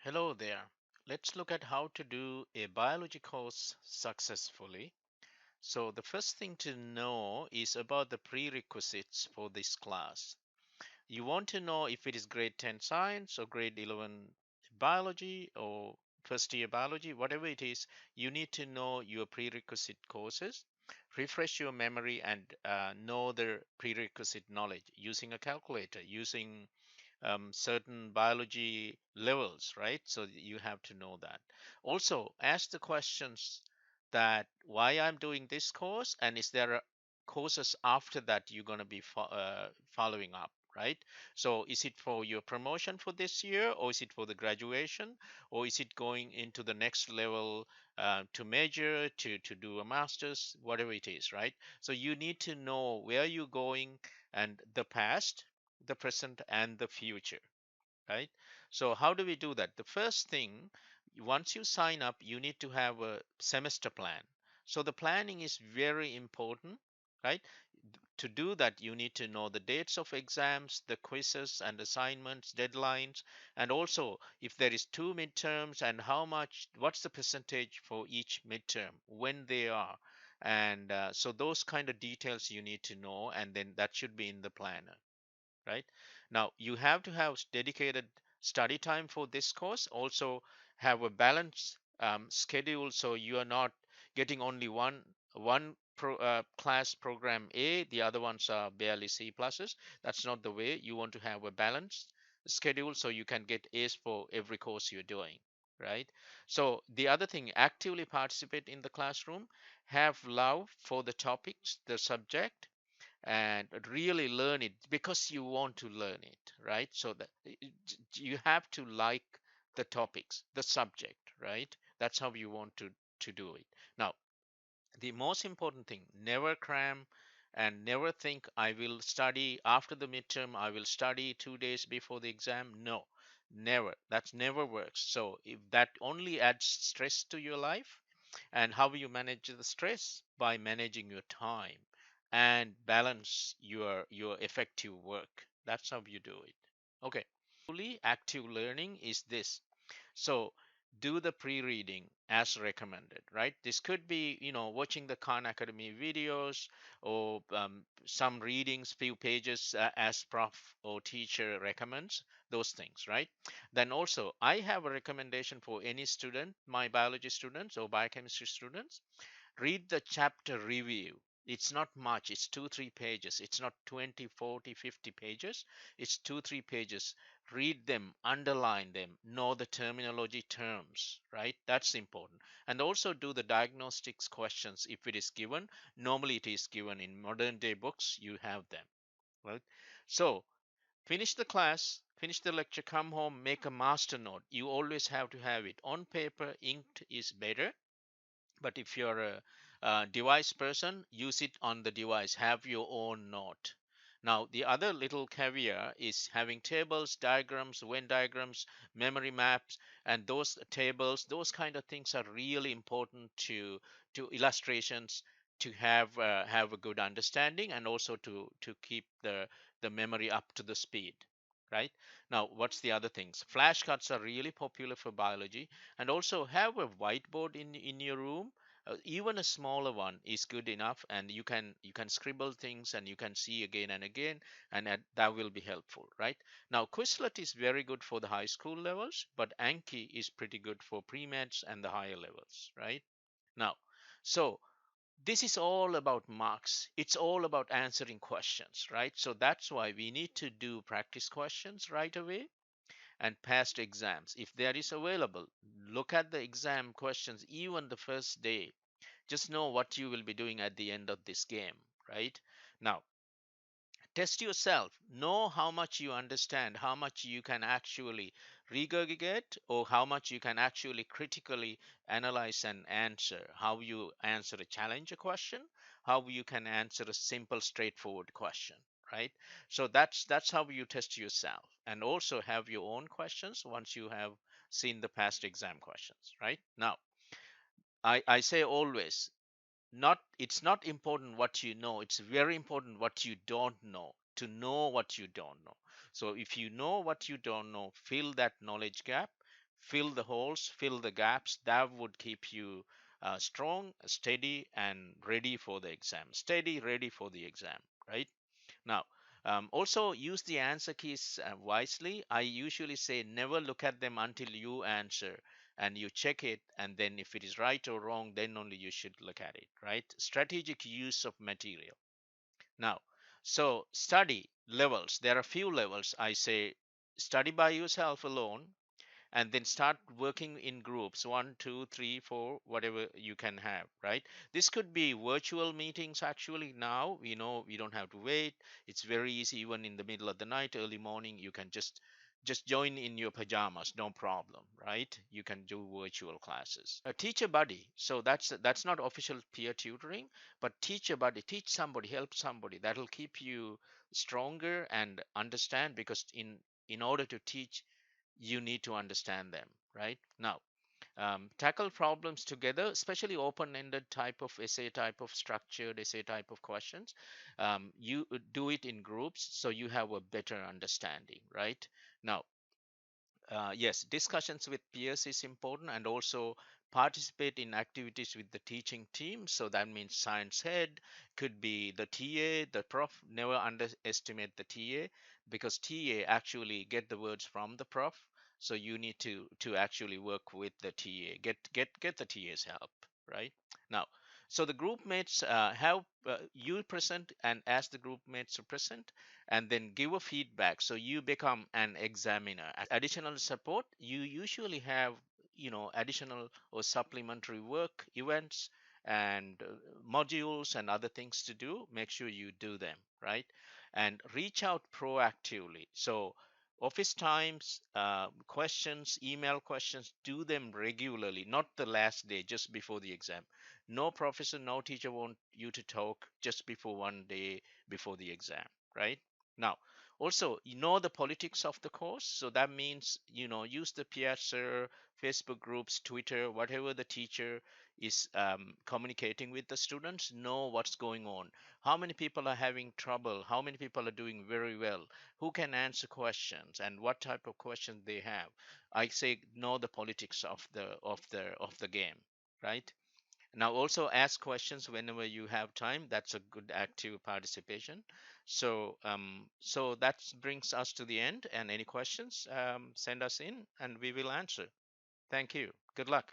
Hello there. Let's look at how to do a biology course successfully. So the first thing to know is about the prerequisites for this class. You want to know if it is grade 10 science or grade 11 biology or first year biology, whatever it is, you need to know your prerequisite courses, refresh your memory and know the prerequisite knowledge using a calculator, using certain biology levels, right? So you have to know that. Also, ask the questions that why I'm doing this course and is there courses after that you're going to be following up, right? So is it for your promotion for this year, or is it for the graduation, or is it going into the next level to major, to do a master's, whatever it is, right? So you need to know where you're going and the past, the present, and the future, right? So how do we do that? The first thing, once you sign up, you need to have a semester plan. So the planning is very important, right? To do that, you need to know the dates of exams, the quizzes and assignments, deadlines, and also if there is two midterms and how much, what's the percentage for each midterm, when they are. And so those kind of details you need to know, and then that should be in the planner, right? Now, you have to have dedicated study time for this course, also have a balanced schedule so you are not getting only one class program A, the other ones are barely C pluses. That's not the way. You want to have a balanced schedule so you can get A's for every course you're doing, right? So the other thing, actively participate in the classroom, have love for the topics, the subject, and really learn it because you want to learn it, right? So that you have to like the topics, the subject, right? That's how you want to do it. Now, the most important thing, never cram and never think I will study after the midterm, I will study 2 days before the exam. No, never. That never works. So if that only adds stress to your life, and how you manage the stress? By managing your time and balance your effective work. That's how you do it. Okay. Fully active learning is this. So do the pre-reading as recommended, right? This could be, watching the Khan Academy videos, or some readings, few pages as prof or teacher recommends, those things, right? Then also, I have a recommendation for any student, my biology students or biochemistry students. Read the chapter review. It's not much, it's 2 3 pages. It's not 20, 40, 50 pages. It's 2 3 pages. Read them, underline them, know the terminology terms, right? That's important. And also do the diagnostics questions if it is given. Normally it is given in modern day books, you have them, right? So finish the class, finish the lecture, come home, make a master note. You always have to have it on paper. Inked is better, but if you're a device person, use it on the device. Have your own note. Now, the other little caveat is having tables, diagrams, Venn diagrams, memory maps, and those tables, those kind of things are really important to illustrations, to have a good understanding, and also to keep the memory up to the speed. Right now, what's the other things? Flashcards are really popular for biology, and also have a whiteboard in your room. Even a smaller one is good enough, and you can scribble things and you can see again and again, and that will be helpful, right? Now, Quizlet is very good for the high school levels, but Anki is pretty good for pre-meds and the higher levels, right? Now, so this is all about marks. It's all about answering questions, right? So that's why we need to do practice questions right away, and past exams if there is available. Look at the exam questions even the first day. Just know what you will be doing at the end of this game, right? Now, test yourself. Know how much you understand, how much you can actually regurgitate, or how much you can actually critically analyze and answer. How you answer a challenger question, how you can answer a simple, straightforward question, right? So that's how you test yourself, and also have your own questions once you have seen the past exam questions, right? Now, I say always, not it's not important what you know, it's very important what you don't know, to know what you don't know. So if you know what you don't know, fill that knowledge gap, fill the holes, fill the gaps. That would keep you strong, steady, and ready for the exam. Steady, ready for the exam, right? Now, also use the answer keys wisely. I usually say never look at them until you answer and you check it. And then if it is right or wrong, then only you should look at it, right? Strategic use of material. Now, so study levels. There are few levels. I say study by yourself alone, and then start working in groups, 1 2 3 4, whatever you can have, right? This could be virtual meetings. Actually, now we don't have to wait. It's very easy. Even in the middle of the night, early morning, you can just join in your pajamas, no problem, right? You can do virtual classes. A teacher buddy, so that's not official peer tutoring, but teacher buddy, teach somebody, help somebody. That'll keep you stronger and understand, because in order to teach, you need to understand them, right? Now, tackle problems together, especially open-ended type of essay, type of structured essay, type of questions. You do it in groups so you have a better understanding, right? Now, yes, discussions with peers is important, and also participate in activities with the teaching team. So that means science head, could be the TA, the prof. Never underestimate the TA, because TA actually get the words from the prof. So you need to actually work with the TA, get the TA's help, right? Now, so the group mates have you present and ask the group mates to present, and then give a feedback, so you become an examiner. Additional support, you usually have additional or supplementary work, events, and modules and other things to do. Make sure you do them, right? And reach out proactively. So office times, questions, email questions, do them regularly, not the last day just before the exam. No professor, no teacher want you to talk just before one day before the exam, right? Now, also, the politics of the course. So that means, use the Piazza, Facebook groups, Twitter, whatever the teacher is communicating with the students. Know what's going on. How many people are having trouble? How many people are doing very well? Who can answer questions and what type of questions they have? I say know the politics of the game, right? Now also ask questions whenever you have time. That's a good active participation. So that brings us to the end. And any questions, send us in and we will answer. Thank you. Good luck.